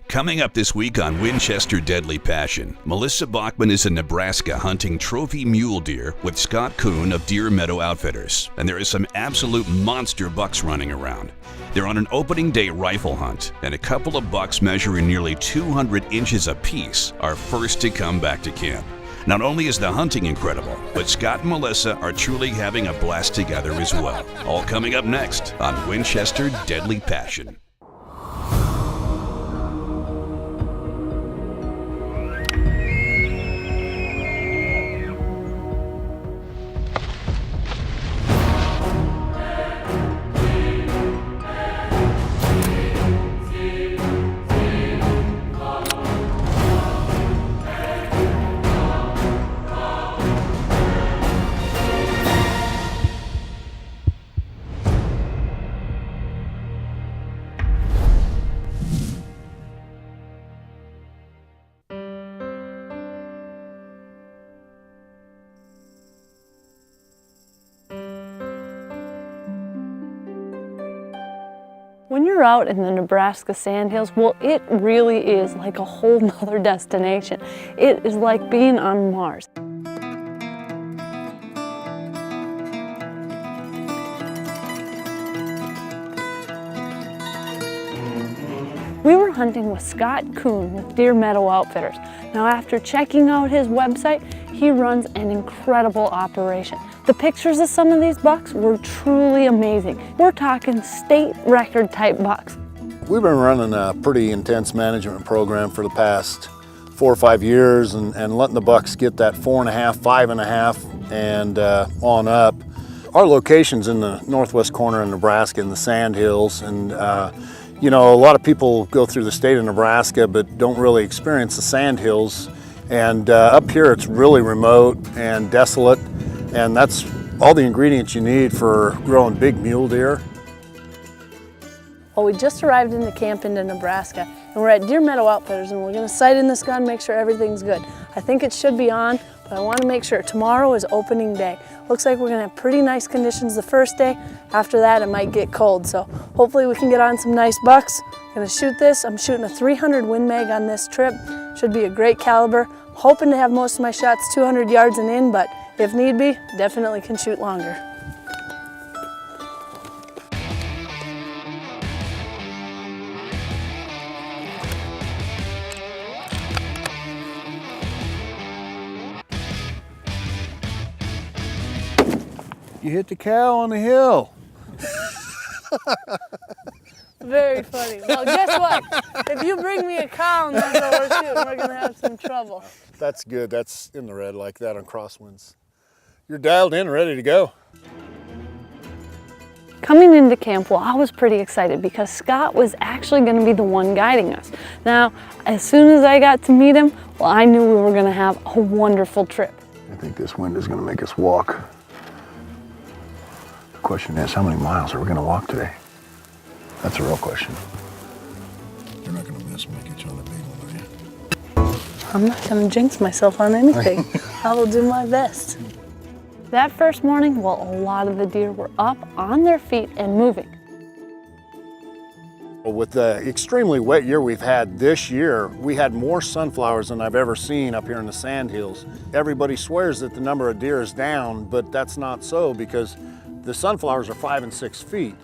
Coming up this week on Winchester Deadly Passion, Melissa Bachman is in Nebraska hunting trophy mule deer with Scott Kuhn of Deer Meadow Outfitters, and there is some absolute monster bucks running around. They're on an opening day rifle hunt, and a couple of bucks measuring nearly 200 inches apiece are first to come back to camp. Not only is the hunting incredible, but Scott and Melissa are truly having a blast together as well. All coming up next on Winchester Deadly Passion. When you're out in the Nebraska Sandhills, well, it really is like a whole nother destination. It is like being on Mars. We were hunting with Scott Kuhn with Deer Meadow Outfitters. Now, after checking out his website, he runs an incredible operation. The pictures of some of these bucks were truly amazing. We're talking state record type bucks. We've been running a pretty intense management program for the past 4 or 5 years and letting the bucks get that 4.5, 5.5 and on up. Our location's in the northwest corner of Nebraska in the Sandhills, and you know, a lot of people go through the state of Nebraska but don't really experience the Sandhills. And up here it's really remote and desolate, and that's all the ingredients you need for growing big mule deer. Well, we just arrived in the camp into Nebraska, and we're at Deer Meadow Outfitters, and we're going to sight in this gun, make sure everything's good. I think it should be on, but I want to make sure. Tomorrow is opening day. Looks like we're going to have pretty nice conditions the first day. After that, it might get cold, so hopefully we can get on some nice bucks. I'm going to shoot this. I'm shooting a 300 Win Mag on this trip. Should be a great caliber. Hoping to have most of my shots 200 yards and in, but if need be, definitely can shoot longer. You hit the cow on the hill. Very funny. Well, guess what? If you bring me a cow and that's what we're shooting, we're going to have some trouble. That's good. That's in the red like that on crosswinds. You're dialed in, ready to go. Coming into camp, well, I was pretty excited because Scott was actually going to be the one guiding us. Now, as soon as I got to meet him, well, I knew we were going to have a wonderful trip. I think this wind is going to make us walk. The question is, how many miles are we going to walk today? That's a real question. You're not going to miss me, get you on the big one, are you? I'm not going to jinx myself on anything. I will do my best. That first morning, well, a lot of the deer were up on their feet and moving. With the extremely wet year we've had this year, we had more sunflowers than I've ever seen up here in the Sandhills. Everybody swears that the number of deer is down, but that's not so because the sunflowers are 5 and 6 feet.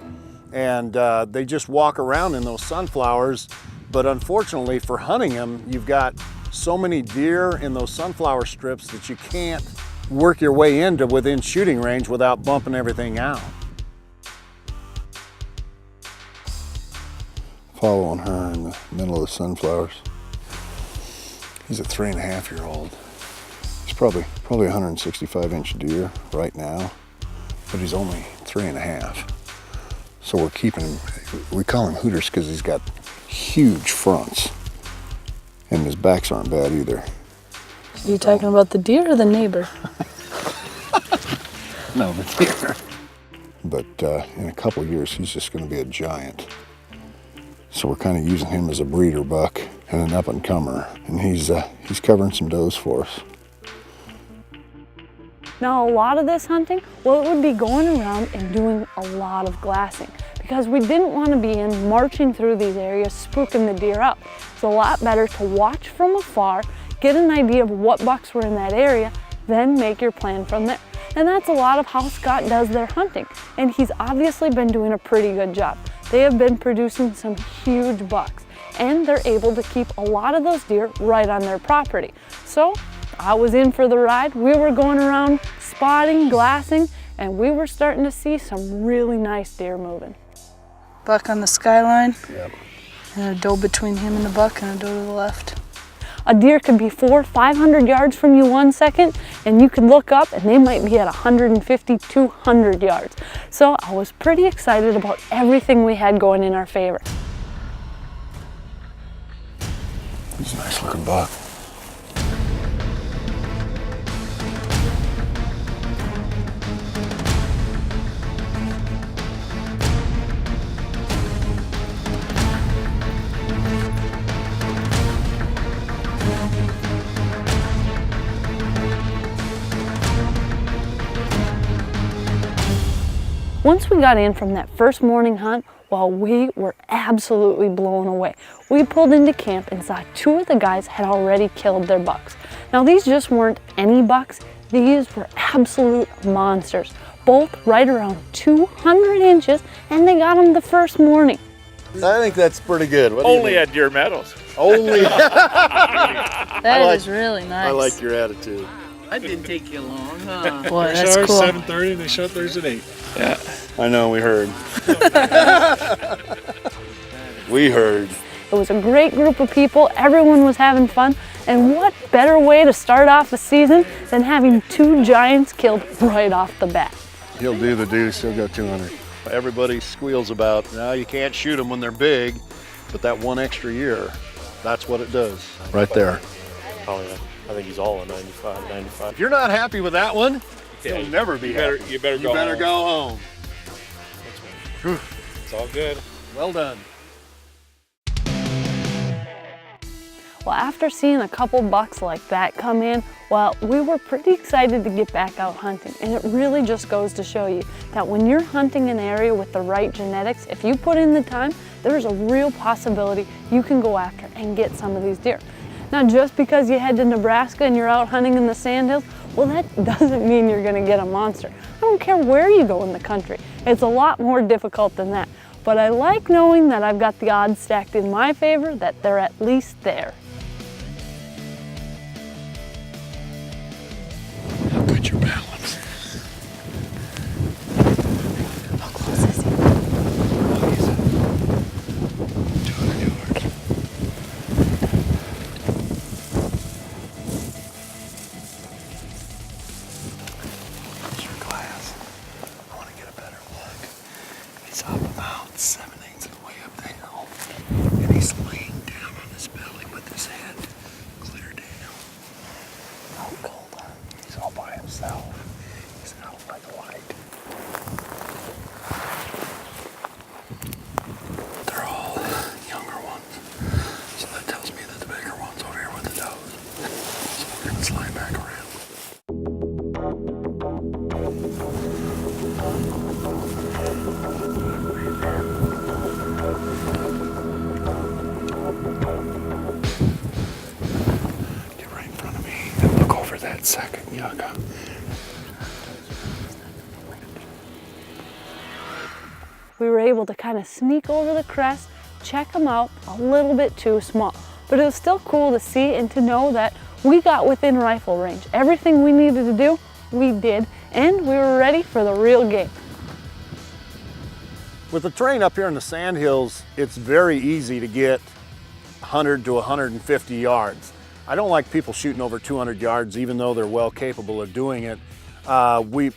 And they just walk around in those sunflowers. But unfortunately for hunting them, you've got so many deer in those sunflower strips that you can't work your way into within shooting range without bumping everything out. Following her in the middle of the sunflowers. He's a 3.5-year-old. He's probably 165-inch deer right now, but he's only 3.5. So we're keeping him, we call him Hooters because he's got huge fronts, and his backs aren't bad either. Are you talking about the deer or the neighbor? No, the deer. But in a couple years, he's just going to be a giant. So we're kind of using him as a breeder buck and an up-and-comer, and he's covering some does for us. Now, a lot of this hunting, well, it would be going around and doing a lot of glassing because we didn't want to be in marching through these areas spooking the deer out. It's a lot better to watch from afar, get an idea of what bucks were in that area, then make your plan from there. And that's a lot of how Scott does their hunting, and he's obviously been doing a pretty good job. They have been producing some huge bucks, and they're able to keep a lot of those deer right on their property. So I was in for the ride. We were going around spotting, glassing, and we were starting to see some really nice deer moving. Buck on the skyline. Yep. And a doe between him and the buck, and a doe to the left. A deer could be 400-500 yards from you 1 second, and you could look up and they might be at 150-200 yards. So I was pretty excited about everything we had going in our favor. He's a nice looking buck. Once we got in from that first morning hunt, well, we were absolutely blown away. We pulled into camp and saw 2 of the guys had already killed their bucks. Now these just weren't any bucks, these were absolute monsters, both right around 200 inches, and they got them the first morning. I think that's pretty good. What do Only you think? at Deer Meadows. Only. That is really nice. I like your attitude. That didn't take you long, huh? Boy, They that's show cool. 7:30 and they shut theirs at 8. Yeah. I know, we heard. We heard. It was a great group of people, everyone was having fun, and what better way to start off the season than having 2 giants killed right off the bat. He'll do the deuce. He'll go 200. Everybody squeals about, no, you can't shoot them when they're big, but that 1 extra year, that's what it does. Right there. Oh yeah. I think he's all a 95. If you're not happy with that one, you'll never be happy. You better You better go home. It's all good. Well done. Well, after seeing a couple bucks like that come in, well, we were pretty excited to get back out hunting. And it really just goes to show you that when you're hunting an area with the right genetics, if you put in the time, there's a real possibility you can go after and get some of these deer. Now, just because you head to Nebraska and you're out hunting in the Sandhills, well, that doesn't mean you're gonna get a monster. I don't care where you go in the country. It's a lot more difficult than that. But I like knowing that I've got the odds stacked in my favor, that they're at least there. How good your balance. How close is he? 200 yards. Here's your glass. I want to get a better look. He's up about 7/8 of the way up the hill, and he's laying down on his belly with his head clear down. Out cold. He's all by himself. He's out like light. They're all younger ones, so that tells me that the bigger one's over here with the does. So we're gonna slide back around. Get right in front of me and look over that second yucca. We were able to kind of sneak over the crest, check them out, a little bit too small. But it was still cool to see and to know that we got within rifle range. Everything we needed to do, we did, and we were ready for the real game. With the terrain up here in the Sandhills, it's very easy to get 100 to 150 yards. I don't like people shooting over 200 yards, even though they're well capable of doing it.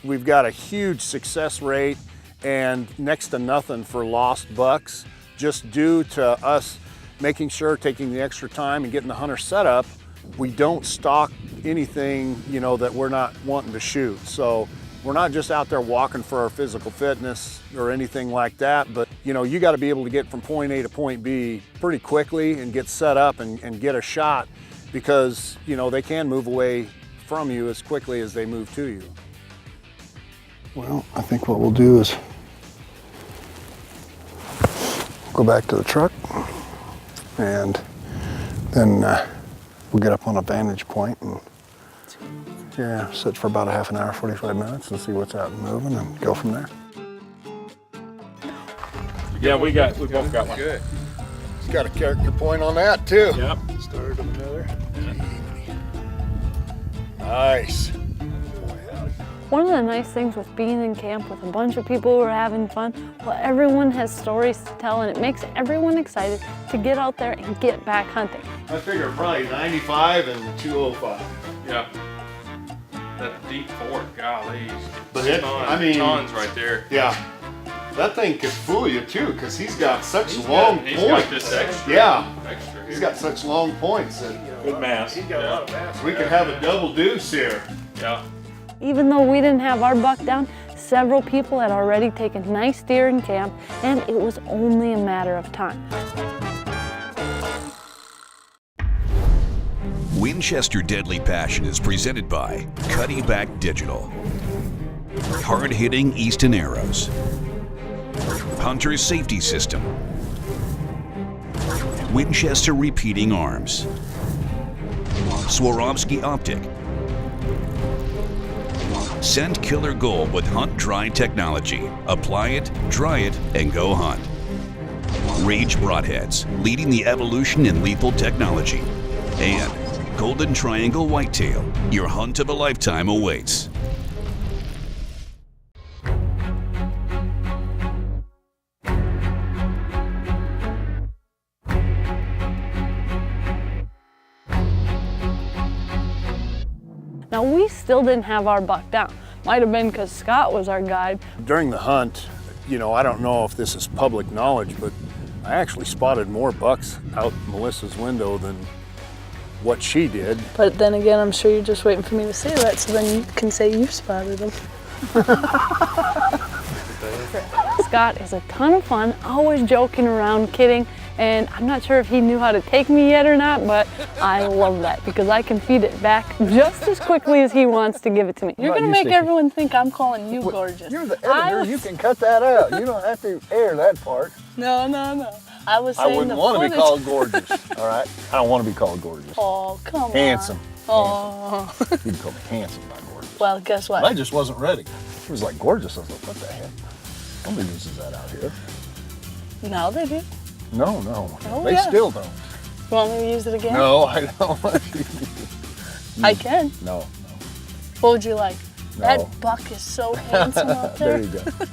We've got a huge success rate and next to nothing for lost bucks, just due to us making sure, taking the extra time and getting the hunter set up. We don't stock anything, you know, that we're not wanting to shoot. So we're not just out there walking for our physical fitness or anything like that, but you know, you got to be able to get from point A to point B pretty quickly and get set up and get a shot, because you know, they can move away from you as quickly as they move to you. Well, I think what we'll do is go back to the truck, and then we'll get up on a vantage point and sit for about a half an hour, 45 minutes, and see what's out and moving, and go from there. Yeah, we both got one. Good. He's got a character point on that too. Yep. Started with another. Nice. One of the nice things with being in camp with a bunch of people who are having fun, well, everyone has stories to tell, and it makes everyone excited to get out there and get back hunting. I figure probably 95 and 205. Yeah. That deep fork, golly. But it, I mean, tons right there. Yeah. That thing could fool you too, because he's got such long points. He's got this extra. Yeah. Extra. He's got such long points that Good mass. He's got a lot of mass. we could have a double deuce here. Yeah. Even though we didn't have our buck down, several people had already taken nice deer in camp, and it was only a matter of time. Winchester Deadly Passion is presented by Cutty Back Digital, hard-hitting Easton Arrows, Hunter's Safety System, Winchester Repeating Arms, Swarovski Optic, Scent Killer Gold with Hunt Dry technology. Apply it, dry it, and go hunt. Rage Broadheads, leading the evolution in lethal technology. And Golden Triangle Whitetail, your hunt of a lifetime awaits. Now, we still didn't have our buck down. Might have been because Scott was our guide. During the hunt, you know, I don't know if this is public knowledge, but I actually spotted more bucks out Melissa's window than what she did. But then again, I'm sure you're just waiting for me to say that, so then you can say you spotted them. Scott is a ton of fun, always joking around, kidding, and I'm not sure if he knew how to take me yet or not, but I love that because I can feed it back just as quickly as he wants to give it to me. You're gonna make everyone think I'm calling you gorgeous. You're the editor, you can cut that out. You don't have to air that part. No. I was saying I wouldn't want to be called gorgeous, all right? I don't want to be called gorgeous. Oh, come Handsome. on. Oh. You can call me handsome, not gorgeous. Well, guess what? I just wasn't ready. It was like gorgeous. I was like, what the heck? Nobody uses that out here. Now they do. No. Oh, They yeah. still don't. You want me to use it again? No, I don't. I can. No. What would you like? No. That buck is so handsome out there. There you go.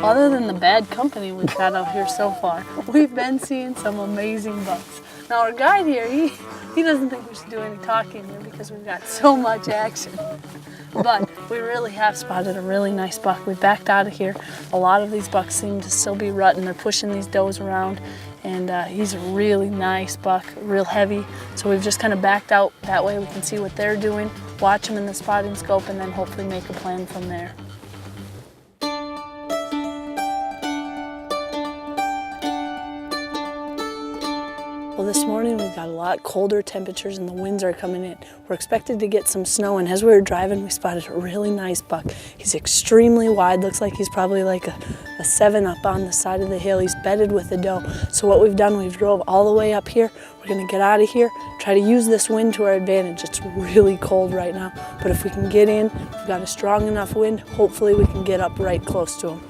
Other than the bad company we've had out here so far, we've been seeing some amazing bucks. Now our guide here, he doesn't think we should do any talking here because we've got so much action. But we really have spotted a really nice buck. We backed out of here. A lot of these bucks seem to still be rutting. They're pushing these does around, and he's a really nice buck, real heavy. So we've just kind of backed out. That way we can see what they're doing, watch them in the spotting scope, and then hopefully make a plan from there. Well, this morning we've got a lot colder temperatures and the winds are coming in. We're expected to get some snow, and as we were driving, we spotted a really nice buck. He's extremely wide, looks like he's probably like a 7 up on the side of the hill. He's bedded with the doe. So what we've done, we've drove all the way up here. We're gonna get out of here, try to use this wind to our advantage. It's really cold right now, but if we can get in, we've got a strong enough wind, hopefully we can get up right close to him.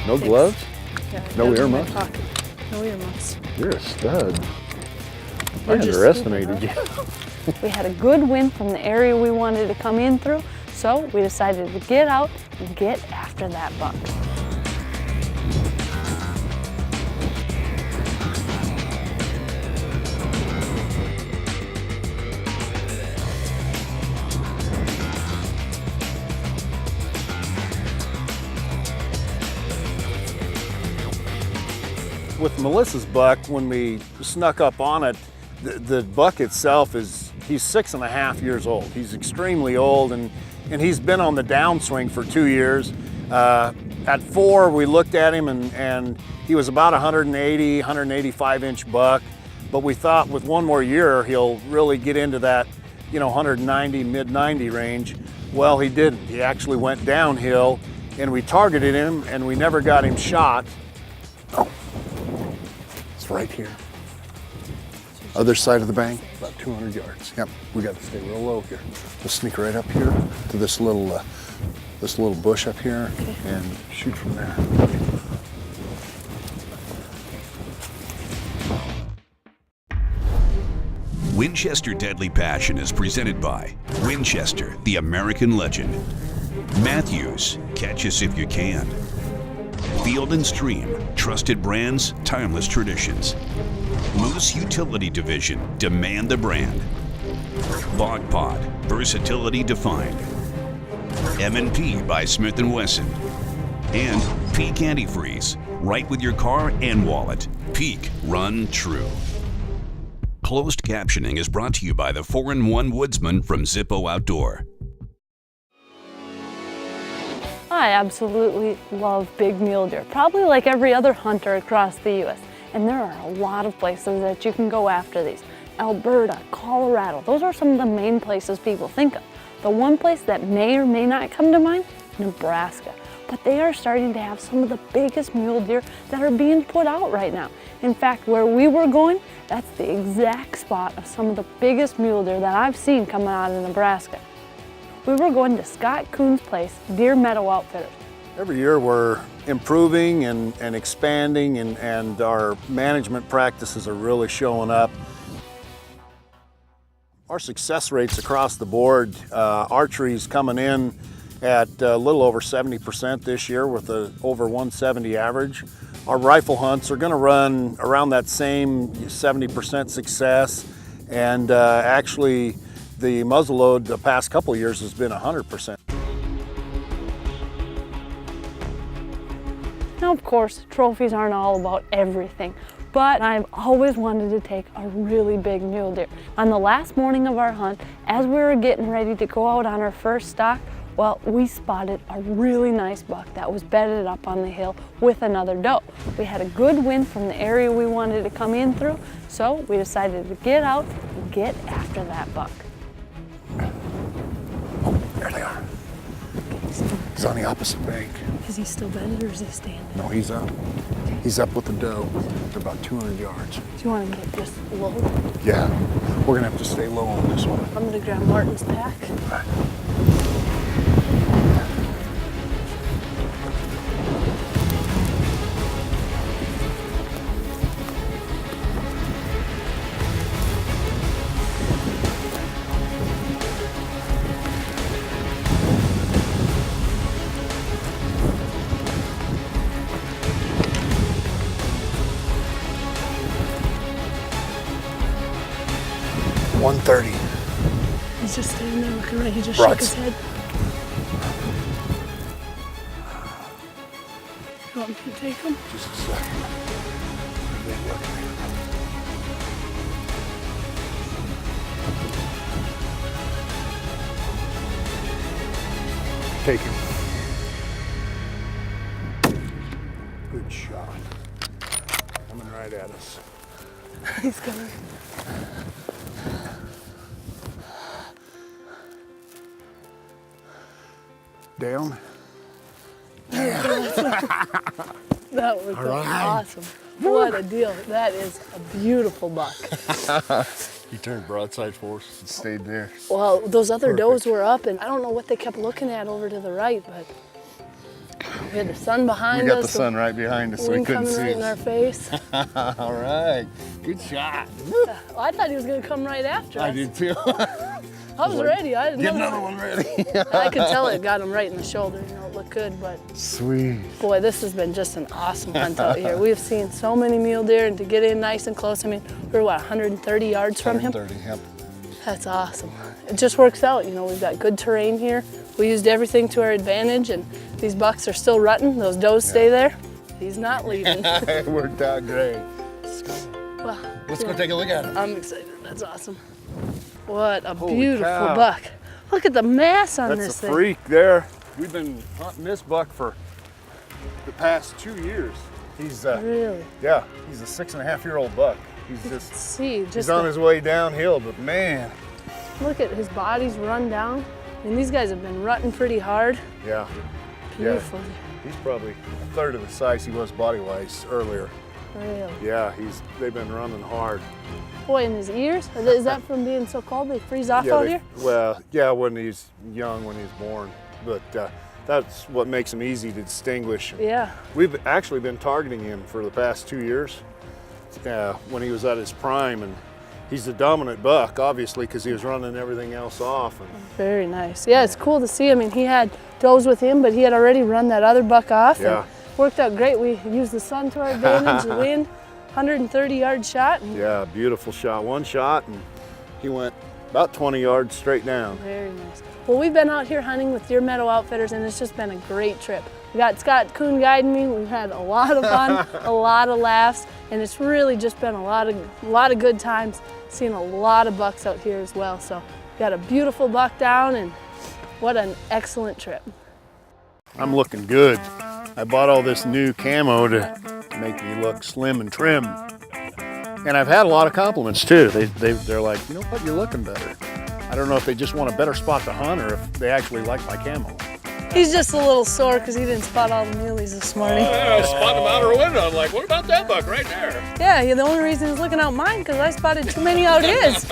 No gloves? Yeah, No gloves in my earmuffs? pocket. No earmuffs. You're a stud. I We're just underestimated you. We had a good wind from the area we wanted to come in through, so we decided to get out and get after that buck. With Melissa's buck, when we snuck up on it, the buck itself he's 6.5 years old. He's extremely old, and he's been on the downswing for 2 years. At 4, we looked at him and he was about 180, 185 inch buck. But we thought with one more year, he'll really get into that, 190, mid 90 range. Well, he didn't. He actually went downhill and we targeted him and we never got him shot. Oh, it's right here. Other side of the bank, about 200 yards. Yep, we got to stay real low here. We'll sneak right up here to this little bush up here and shoot from there. Winchester Deadly Passion is presented by Winchester, the American legend. Matthews, catch us if you can. Field and Stream, trusted brands, timeless traditions. Moose Utility Division, demand the brand. Bog Pod, versatility defined. M&P by Smith & Wesson. And Peak Antifreeze, right with your car and wallet. Peak, run true. Closed captioning is brought to you by the 4-in-1 Woodsman from Zippo Outdoor. I absolutely love big mule deer, probably like every other hunter across the U.S. And there are a lot of places that you can go after these. Alberta, Colorado, those are some of the main places people think of. The one place that may or may not come to mind, Nebraska. But they are starting to have some of the biggest mule deer that are being put out right now. In fact, where we were going, that's the exact spot of some of the biggest mule deer that I've seen coming out of Nebraska. We were going to Scott Coon's place, Deer Meadow Outfitters. Every year we're improving and expanding and our management practices are really showing up. Our success rates across the board, archery's coming in at a little over 70% this year with an over 170 average. Our rifle hunts are going to run around that same 70% success, and actually the muzzleload the past couple of years has been 100%. Now, of course, trophies aren't all about everything, but I've always wanted to take a really big mule deer. On the last morning of our hunt, as we were getting ready to go out on our first stalk, well, we spotted a really nice buck that was bedded up on the hill with another doe. We had a good wind from the area we wanted to come in through, so we decided to get out and get after that buck. Oh, there they are. He's on the opposite bank. Is he still bedded or is he standing? No, he's up. He's up with the doe. They're about 200 yards. Do you want to get just low? Yeah, we're gonna have to stay low on this one. I'm gonna grab Martin's pack. All right. He's just standing there looking right. He just Rods. shook his head. You want me to take him? Just a second. Take him. Good shot. Coming right at us. He's gonna. Down. That was awesome. What a deal. That is a beautiful buck. He turned broadside for us and stayed there. Well, those other does were up, and I don't know what they kept looking at over to the right, but we had the sun behind us. We got the sun right behind us, so we wind couldn't coming see right in our us. face. All right, good shot. Well, I thought he was going to come right after us. I did too. I was ready. I didn't Get know. another one ready. I could tell it got him right in the shoulder. You know, it looked good, but Sweet. boy, this has been just an awesome hunt out here. We've seen so many mule deer, and to get in nice and close, I mean, we're what, 130 yards from him? 130, yep. That's awesome. It just works out. You know, we've got good terrain here. We used everything to our advantage, and these bucks are still rutting. Those does stay there. He's not leaving. It worked out great. Well, Let's go take a look at him. I'm excited. That's awesome. What a Holy beautiful cow. buck. Look at the mass on That's this a thing. freak there. We've been hunting this buck for past 2 years. He's Really? yeah, he's a 6.5-year-old buck. He's just See, he's just on his way downhill, but man, look at his body's run down. I mean, these guys have been rutting pretty hard. yeah, Beautiful. he's probably a third of the size he was body-wise earlier. Really. Yeah, they've been running hard. Boy, in his ears? Is that from being so cold they freeze off Yeah, out here? well, yeah, when he's young, when he's born, but that's what makes him easy to distinguish. Yeah. We've actually been targeting him for the past 2 years when he was at his prime, and he's the dominant buck, obviously, because he was running everything else off. And Very nice. Yeah, it's cool to see. I mean, he had does with him, but he had already run that other buck off. Yeah. And worked out great. We used the sun to our advantage, the wind, 130-yard shot. And yeah, beautiful shot. One shot, and he went about 20 yards straight down. Very nice. Well, we've been out here hunting with Deer Meadow Outfitters, and it's just been a great trip. We got Scott Kuhn guiding me. We've had a lot of fun, a lot of laughs, and it's really just been a lot of good times. Seeing a lot of bucks out here as well. So we got a beautiful buck down, and what an excellent trip. I'm looking good. I bought all this new camo to make me look slim and trim. And I've had a lot of compliments too. They're like, you know what, you're looking better. I don't know if they just want a better spot to hunt or if they actually like my camo. He's just a little sore because he didn't spot all the muleys this morning. I spotted him out our window. I'm like, what about that buck right there? Yeah, the only reason he's looking out mine because I spotted too many out his.